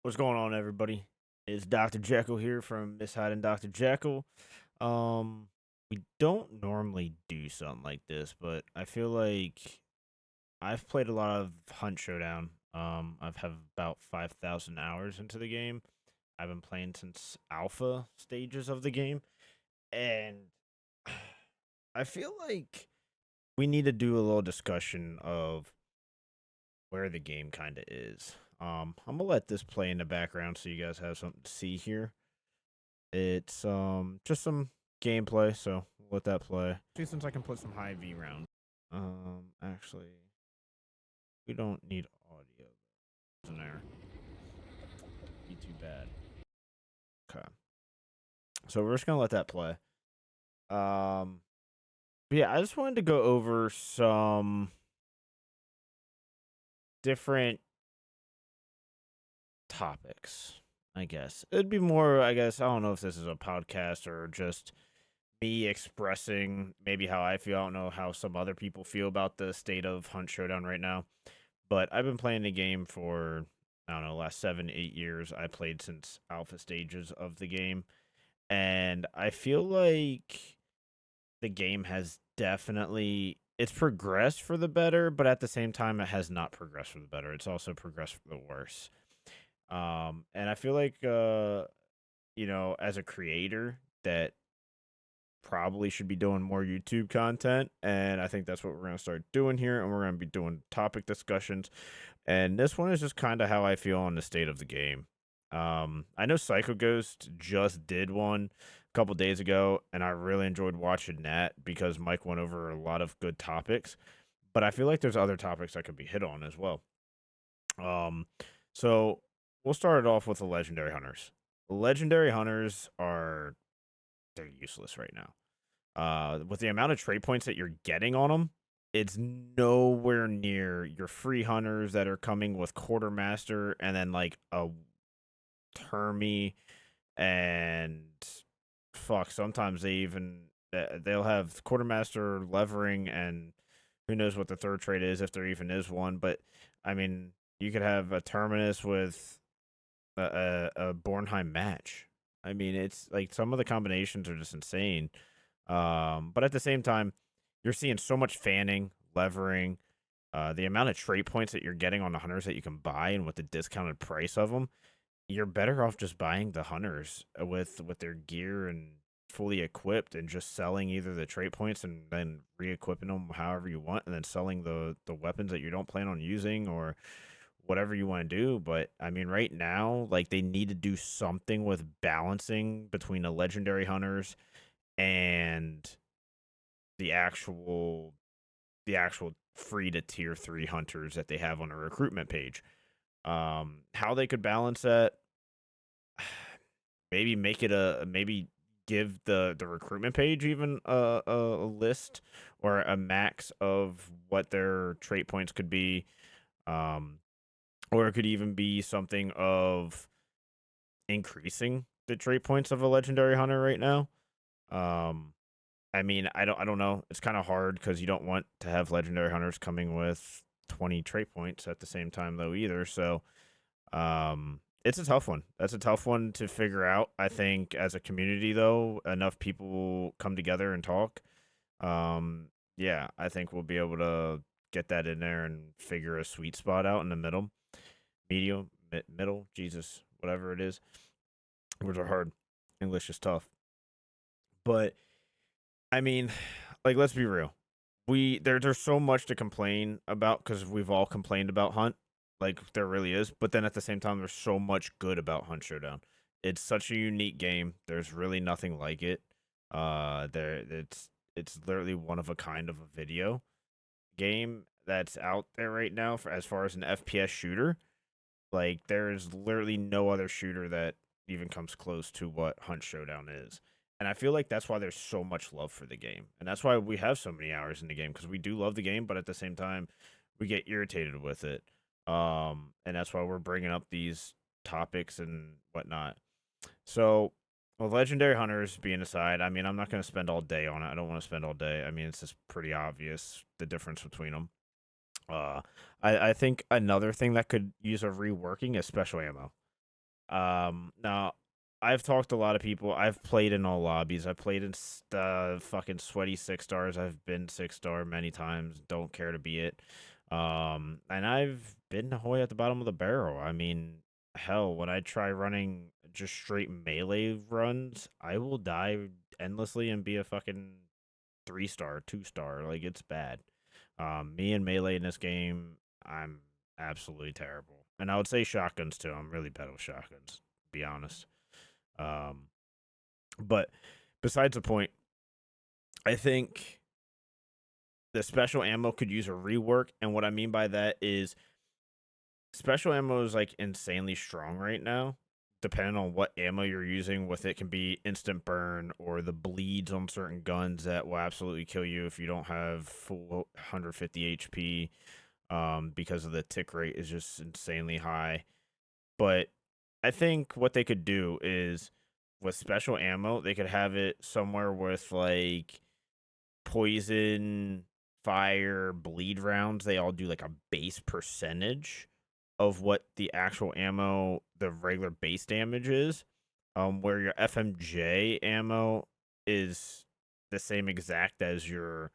What's going on, everybody? It's Dr. Jekyll here from Miss Hyde and Dr. Jekyll. Um, we don't normally do something like this, but I feel like I've played a lot of Hunt Showdown. I've have about 5,000 hours into the game. I've been playing since alpha stages of the game, and I feel like we need to do a little discussion of where the game kind of is. I'm gonna let this play in the background so you guys have something to see here. It's just some gameplay, so let that play. See, since I can put some high V round. Actually, we don't need audio in there. Be too bad. Okay, so we're just gonna let that play. But yeah, I just wanted to go over some different topics. I guess it'd be more. I guess I don't know if this is a podcast or just me expressing maybe how I feel. I don't know how some other people feel about the state of Hunt Showdown right now, but I've been playing the game for I don't know, last 7, 8 years. I played since alpha stages of the game, and I feel like the game has definitely it's progressed for the better, but at the same time, it has not progressed for the better. It's also progressed for the worse. And I feel like as a creator that probably should be doing more YouTube content. And I think that's what we're going to start doing here. And we're going to be doing topic discussions. And this one is just kind of how I feel on the state of the game. I know Psycho Ghost just did one a couple days ago, and I really enjoyed watching that because Mike went over a lot of good topics. But I feel like there's other topics that could be hit on as well. Um, so we'll start it off with the legendary hunters. Legendary hunters are they're useless right now. With the amount of trade points that you're getting on them, it's nowhere near your free hunters that are coming with quartermaster and then like a termy and fuck. Sometimes they'll have quartermaster levering and who knows what the third trade is if there even is one. But I mean, you could have a terminus with a Bornheim match. I mean, it's like some of the combinations are just insane. But at the same time, you're seeing so much fanning, levering, the amount of trait points that you're getting on the hunters that you can buy, and with the discounted price of them, you're better off just buying the hunters with their gear and fully equipped, and just selling either the trait points and then re-equipping them however you want, and then selling the weapons that you don't plan on using or whatever you want to do. But I mean, right now, like they need to do something with balancing between the legendary hunters and the actual the actual free to tier 3 hunters that they have on a recruitment page. How they could balance that, maybe make it a maybe give the recruitment page even a list or a max of what their trait points could be. Um, or it could even be something of increasing the trait points of a legendary hunter right now. Um, I mean, I don't know. It's kind of hard because you don't want to have legendary hunters coming with 20 trait points at the same time though either. So, it's a tough one. That's a tough one to figure out. I think as a community though, enough people come together and talk. Yeah, I think we'll be able to get that in there and figure a sweet spot out in the middle, medium, middle, Jesus, whatever it is. Words are hard. English is tough. But I mean, like let's be real. There's so much to complain about because we've all complained about Hunt, like there really is. But then at the same time, there's so much good about Hunt Showdown. It's such a unique game. There's really nothing like it. It's literally one of a kind of a video game that's out there right now for as far as an FPS shooter. Like there is literally no other shooter that even comes close to what Hunt Showdown is. And I feel like that's why there's so much love for the game. And that's why we have so many hours in the game because we do love the game, but at the same time, we get irritated with it. And that's why we're bringing up these topics and whatnot. So, with Legendary Hunters being aside, I mean, I'm not going to spend all day on it. I don't want to spend all day. I mean, it's just pretty obvious the difference between them. Uh, I think another thing that could use a reworking is special ammo. Now I've talked to a lot of people. I've played in all lobbies. I've played in fucking sweaty 6 stars. I've been 6 star many times. Don't care to be it. And I've been Hoy at the bottom of the barrel. I mean, hell, when I try running just straight melee runs, I will die endlessly and be a fucking 3 star, 2 star. Like it's bad. Me and melee in this game, I'm absolutely terrible. And I would say shotguns too. I'm really bad with shotguns, to be honest. Um, but besides the point, I think the special ammo could use a rework. And what I mean by that is special ammo is like insanely strong right now. Depending on what ammo you're using with it, can be instant burn or the bleeds on certain guns that will absolutely kill you if you don't have full 150 HP. Because of the tick rate is just insanely high. But I think what they could do is with special ammo, they could have it somewhere with like poison, fire, bleed rounds. They all do like a base percentage of what the actual ammo, the regular base damage is. Where your FMJ ammo is the same exact as your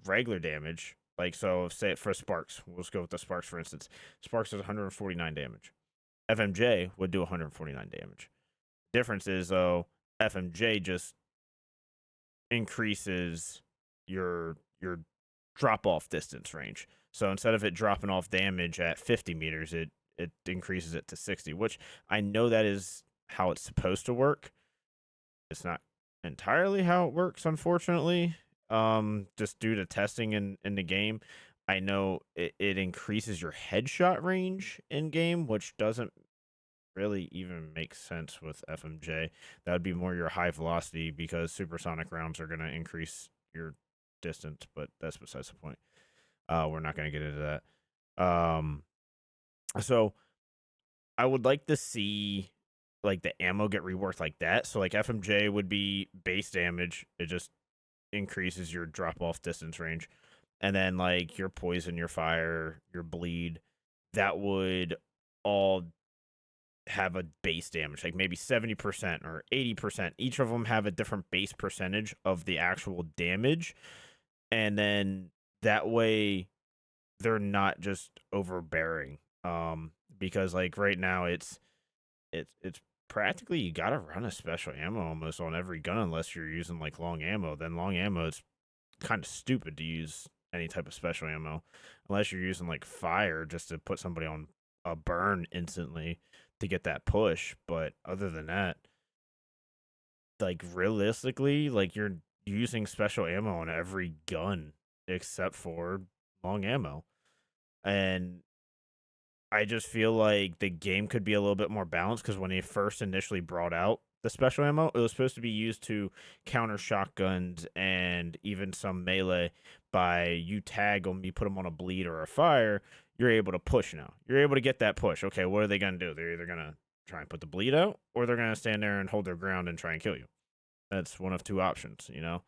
regular damage. Like, so say for Sparks, let's go with the Sparks for instance. Sparks does 149 damage. FMJ would do 149 damage. Difference is though, FMJ just increases your drop off distance range. So instead of it dropping off damage at 50 meters, it increases it to 60, which I know that is how it's supposed to work. It's not entirely how it works, unfortunately. Just due to testing in the game. I know it increases your headshot range in game, which doesn't really even make sense with FMJ. That would be more your high velocity because supersonic rounds are going to increase your distance, but that's besides the point. We're not going to get into that. So I would like to see like the ammo get reworked like that. So like FMJ would be base damage. It just increases your drop off distance range. And then like your poison, your fire, your bleed, that would all have a base damage, like maybe 70% or 80%. Each of them have a different base percentage of the actual damage. And then that way they're not just overbearing. Because like right now it's practically you gotta run a special ammo almost on every gun unless you're using like long ammo. Then long ammo it's kind of stupid to use any type of special ammo unless you're using like fire just to put somebody on a burn instantly to get that push. But other than that, like realistically, like you're using special ammo on every gun except for long ammo. And I just feel like the game could be a little bit more balanced because when they first initially brought out the special ammo, it was supposed to be used to counter shotguns and even some melee. By you tag them, you put them on a bleed or a fire, you're able to push now. You're able to get that push. Okay, what are they going to do? They're either going to try and put the bleed out or they're going to stand there and hold their ground and try and kill you. That's one of two options, you know?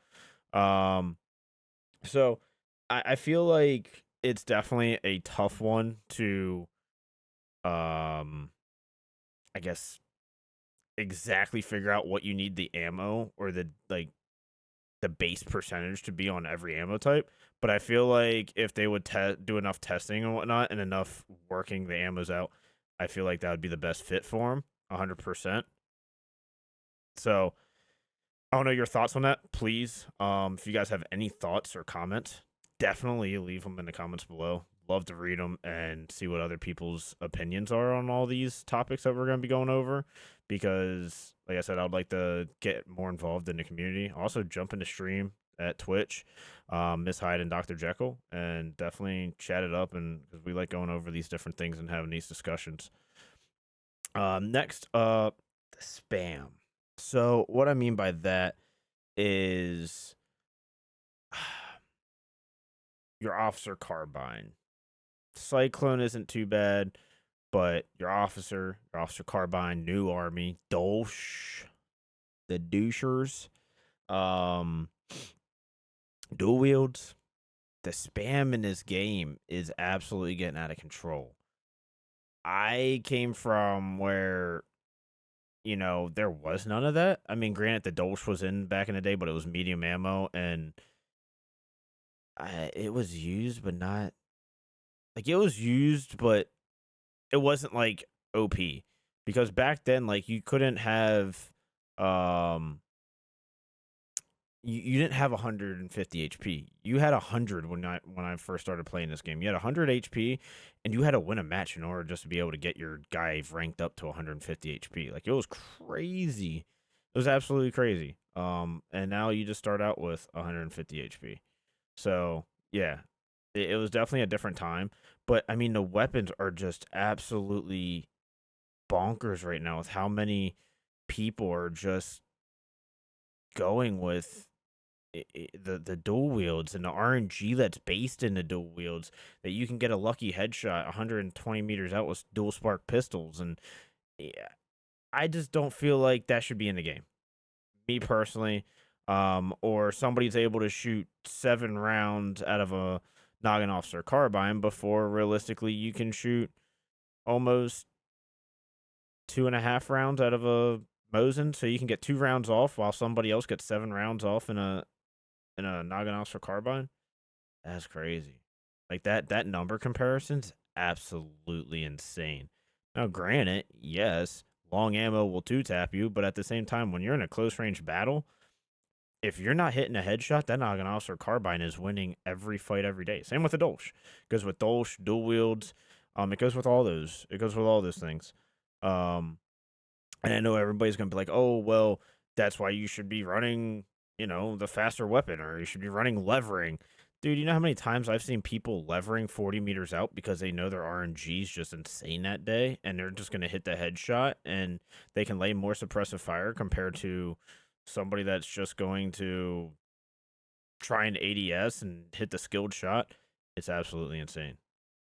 So I feel like it's definitely a tough one to I guess exactly figure out what you need the ammo or the like the base percentage to be on every ammo type. But I feel like if they would do enough testing and whatnot and enough working the ammos out, I feel like that would be the best fit for them, 100%. So I don't know your thoughts on that, please. If you guys have any thoughts or comments, definitely leave them in the comments below. Love to read them and see what other people's opinions are on all these topics that we're going to be going over. Because, like I said, I'd like to get more involved in the community. Also, jump into stream at Twitch, Miss Hyde and Dr. Jekyll, and definitely chat it up. And because we like going over these different things and having these discussions. Next up, the spam. So what I mean by that is your officer carbine. Cyclone isn't too bad, but your officer carbine, new army, Dolch, the douchers, um, dual wields. The spam in this game is absolutely getting out of control. I came from where, there was none of that. I mean, granted, the Dolch was in back in the day, but it was medium ammo, and it was used, but not like it was used, but it wasn't like OP because back then, like you couldn't have, um, you didn't have 150 HP. You had 100 when I first started playing this game. You had 100 HP, and you had to win a match in order just to be able to get your guy ranked up to 150 HP. Like it was crazy. It was absolutely crazy. And now you just start out with 150 HP. So yeah, it was definitely a different time. But I mean, the weapons are just absolutely bonkers right now with how many people are just going with the dual wields and the RNG that's based in the dual wields that you can get a lucky headshot 120 meters out with dual spark pistols. And yeah, I just don't feel like that should be in the game, me personally. Or somebody's able to shoot 7 rounds out of a noggin officer carbine before realistically you can shoot almost 2.5 rounds out of a Mosin, so you can get 2 rounds off while somebody else gets 7 rounds off in a noggin officer carbine. That's crazy. Like that number comparison's absolutely insane. Now, granted, yes, long ammo will two tap you, but at the same time, when you're in a close range battle, if you're not hitting a headshot, that noggin officer carbine is winning every fight every day. Same with the Dolch. It goes with Dolch, dual wields. It goes with all those. It goes with all those things. Um, and I know everybody's gonna be like, "Oh, well, that's why you should be running, the faster weapon, or you should be running levering." Dude, you know how many times I've seen people levering 40 meters out because they know their RNG is just insane that day, and they're just gonna hit the headshot, and they can lay more suppressive fire compared to somebody that's just going to try an ADS and hit the skilled shot. It's absolutely insane,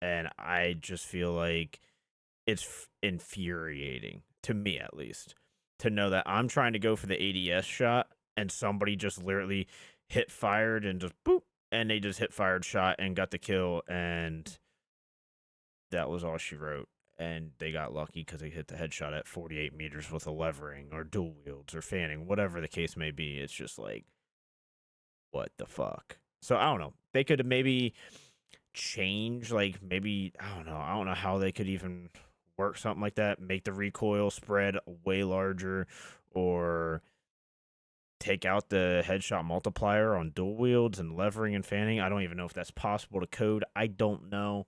and I just feel like it's infuriating to me, at least, to know that I'm trying to go for the ADS shot and somebody just literally hit fired and just boop, and they just hit fired shot and got the kill, and that was all she wrote. And they got lucky because they hit the headshot at 48 meters with a levering or dual wields or fanning, whatever the case may be. It's just like, what the fuck? So I don't know. They could maybe change, like maybe I don't know. I don't know how they could even work something like that. Make the recoil spread way larger, or take out the headshot multiplier on dual wields and levering and fanning. I don't even know if that's possible to code. I don't know.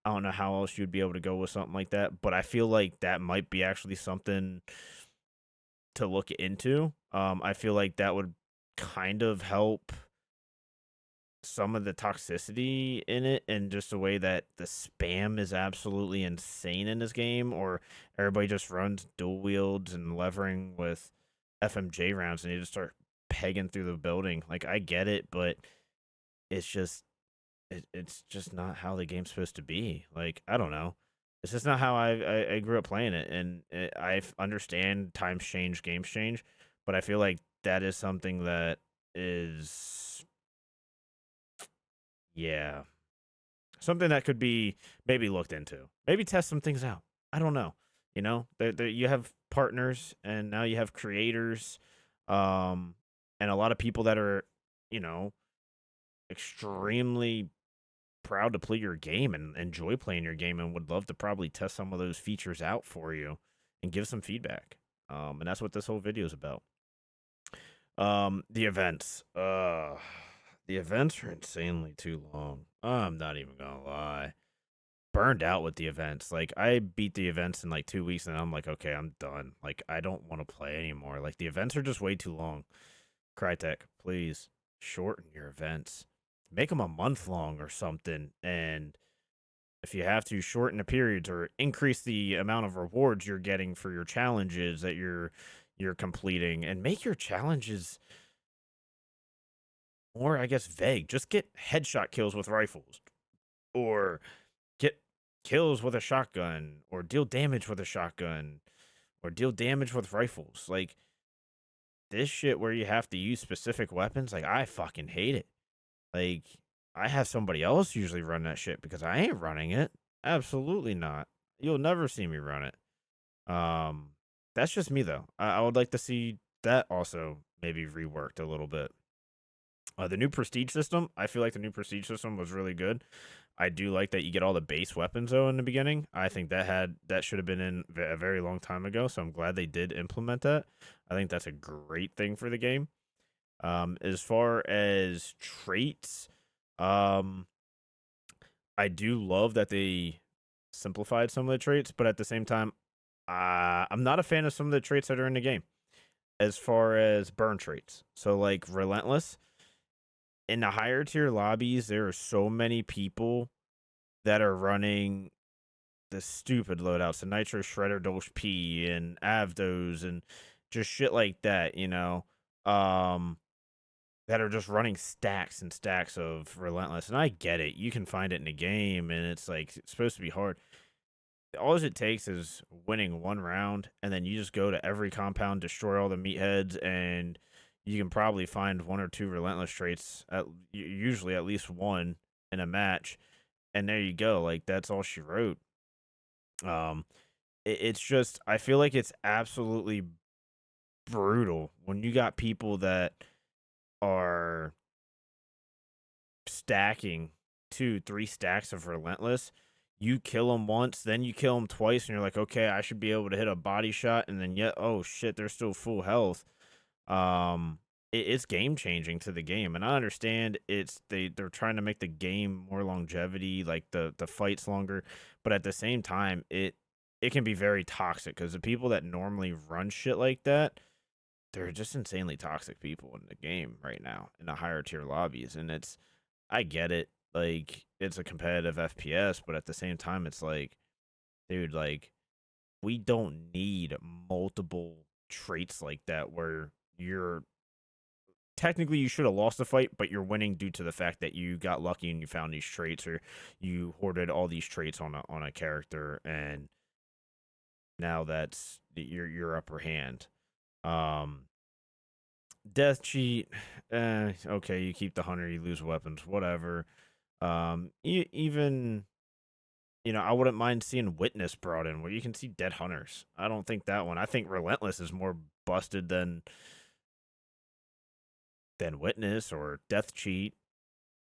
I don't know how else you'd be able to go with something like that, but I feel like that might be actually something to look into. I feel like that would kind of help some of the toxicity in it, and just the way that the spam is absolutely insane in this game, or everybody just runs dual wields and levering with FMJ rounds and you just start pegging through the building. Like I get it, but it's just it's just not how the game's supposed to be. Like I don't know. It's just not how I grew up playing it, and I understand times change, games change, but I feel like that is something that is, yeah, something that could be maybe looked into. Maybe test some things out. I don't know. You have partners, and now you have creators, um, and a lot of people that are, you know, extremely proud to play your game and enjoy playing your game, and would love to probably test some of those features out for you and give some feedback. And that's what this whole video is about. The events. The events are insanely too long. I'm not even gonna lie. Burned out with the events. Like I beat the events in like 2 weeks, and I'm like, okay, I'm done. Like I don't want to play anymore. Like the events are just way too long. Crytek, please shorten your events. Make them a month long or something. And if you have to, shorten the periods or increase the amount of rewards you're getting for your challenges that you're completing, and make your challenges more, I guess, vague. Just get headshot kills with rifles, or get kills with a shotgun, or deal damage with a shotgun, or deal damage with rifles. Like this shit where you have to use specific weapons, like I fucking hate it. Like I have somebody else usually run that shit because I ain't running it. Absolutely not. You'll never see me run it. Um, that's just me though. I would like to see that also maybe reworked a little bit. The new prestige system, I feel like the new prestige system was really good. I do like that you get all the base weapons though in the beginning. I think that should have been in a very long time ago. So I'm glad they did implement that. I think that's a great thing for the game. As far as traits, um, I do love that they simplified some of the traits, but at the same time, I'm not a fan of some of the traits that are in the game. As far as burn traits, so like relentless in the higher tier lobbies, there are so many people that are running the stupid loadouts, the Nitro Shredder Dolch P and Avdos and just shit like that, um, that are just running stacks and stacks of Relentless. And I get it. You can find it in the game, and it's like it's supposed to be hard. All it takes is winning one round, and then you just go to every compound, destroy all the meatheads, and you can probably find one or two Relentless traits, usually at least one in a match. And there you go. Like, that's all she wrote. Um, it's just I feel like it's absolutely brutal when you got people that are stacking 2, 3 stacks of relentless. You kill them once, then you kill them twice, and you're like, okay, I should be able to hit a body shot, and then yet, oh shit, they're still full health. It's game changing to the game, and I understand they're trying to make the game more longevity, like the fights longer, but at the same time, it can be very toxic because the people that normally run shit like that, they're just insanely toxic people in the game right now in the higher tier lobbies, and I get it, like it's a competitive FPS, but at the same time, it's like, dude, like we don't need multiple traits like that where you're technically you should have lost the fight, but you're winning due to the fact that you got lucky and you found these traits or you hoarded all these traits on a character, and now that's your upper hand. Um, Death cheat, okay, you keep the hunter, you lose weapons, whatever. Even I wouldn't mind seeing Witness brought in where you can see dead hunters. I don't think that one. I think Relentless is more busted than Witness or Death Cheat,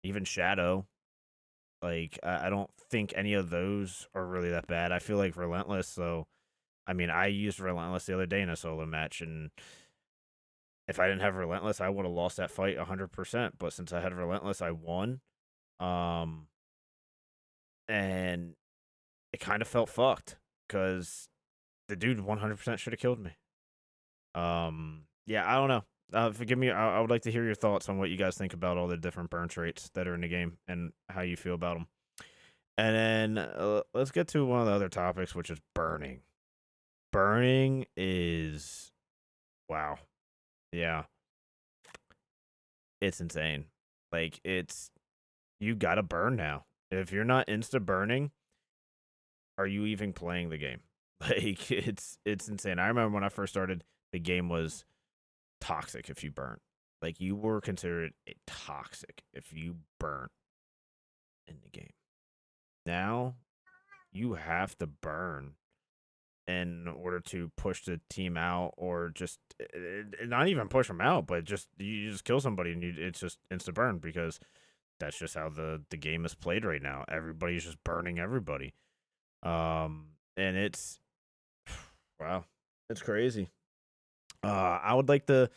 even Shadow. Like I don't think any of those are really that bad. I feel like Relentless. So I mean, I used Relentless the other day in a solo match, and if I didn't have Relentless, I would have lost that fight 100%. But since I had Relentless, I won. Um, and it kind of felt fucked because the dude 100% should have killed me. Yeah, I don't know. Forgive me. I would like to hear your thoughts on what you guys think about all the different burn traits that are in the game and how you feel about them. And then let's get to one of the other topics, which is burning. Burning is wow. Yeah, it's insane. Like you gotta burn now. If you're not insta burning, are you even playing the game? Like it's insane. I remember when I first started, the game was toxic if you burn. Like you were considered toxic if you burn in the game. Now you have to burn in order to push the team out, or just not even push them out, but just you just kill somebody and it's just insta burn because that's just how the game is played right now. Everybody's just burning everybody. And it's wow, it's crazy. I'd like to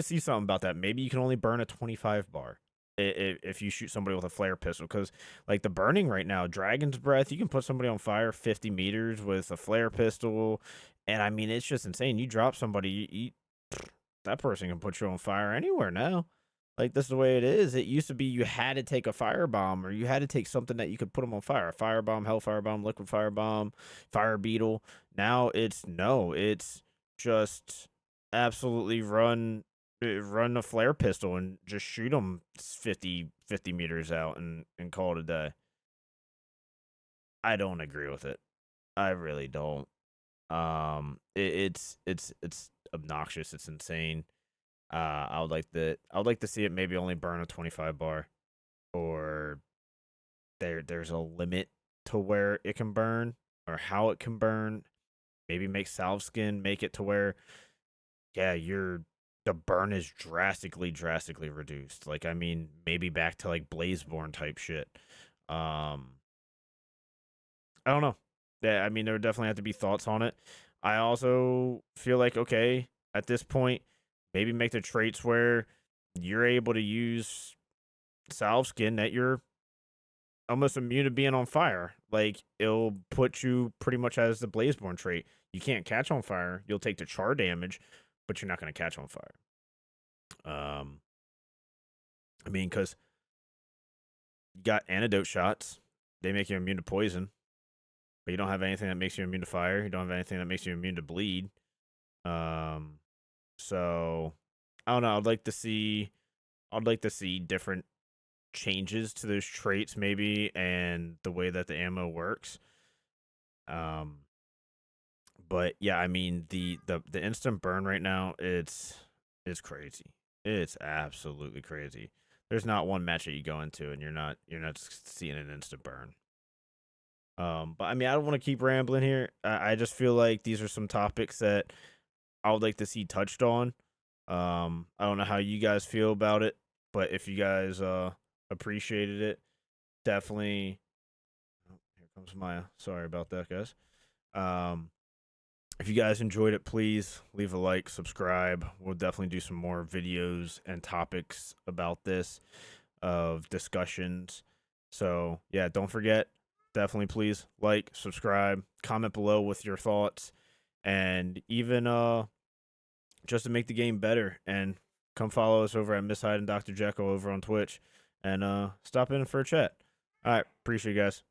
see something about that. Maybe you can only burn a 25 bar if you shoot somebody with a flare pistol, because like the burning right now, Dragon's Breath, you can put somebody on fire 50 meters with a flare pistol, and I mean it's just insane. You drop somebody, that person can put you on fire anywhere now. Like this is the way it is. It used to be you had to take a firebomb, or you had to take something that you could put them on fire. A firebomb, hellfire bomb, liquid firebomb, fire beetle. Now it's no, it's just absolutely run a flare pistol and just shoot them 50 meters out and call it a day. I don't agree with it. I really don't. It's obnoxious. It's insane. I would like to see it maybe only burn a 25 bar, or there's a limit to where it can burn. or how it can burn. Maybe make salve skin, make it to where, yeah, the burn is drastically reduced. Like, I mean, maybe back to like Blazeborn type shit. Um, I don't know. Yeah, I mean, there would definitely have to be thoughts on it. I also feel like, okay, at this point, maybe make the traits where you're able to use salve skin that you're almost immune to being on fire. Like, it'll put you pretty much as the Blazeborn trait. You can't catch on fire. You'll take the char damage, but you're not going to catch on fire. I mean, because you got antidote shots. They make you immune to poison, but you don't have anything that makes you immune to fire. You don't have anything that makes you immune to bleed. So I don't know. I'd like to see different changes to those traits, maybe, and the way that the ammo works. Um, but yeah, I mean the instant burn right now, it's crazy. It's absolutely crazy. There's not one match that you go into and you're not seeing an instant burn. But I mean, I don't want to keep rambling here. I just feel like these are some topics that I would like to see touched on. I don't know how you guys feel about it, but if you guys appreciated it, definitely. Oh, here comes Maya. Sorry about that, guys. Um, if you guys enjoyed it, please leave a like, subscribe. We'll definitely do some more videos and topics about this, of discussions. So yeah, don't forget. Definitely please like, subscribe, comment below with your thoughts, and even just to make the game better. And come follow us over at Miss Hyde and Dr. Jekyll over on Twitch, and stop in for a chat. All right, appreciate you guys.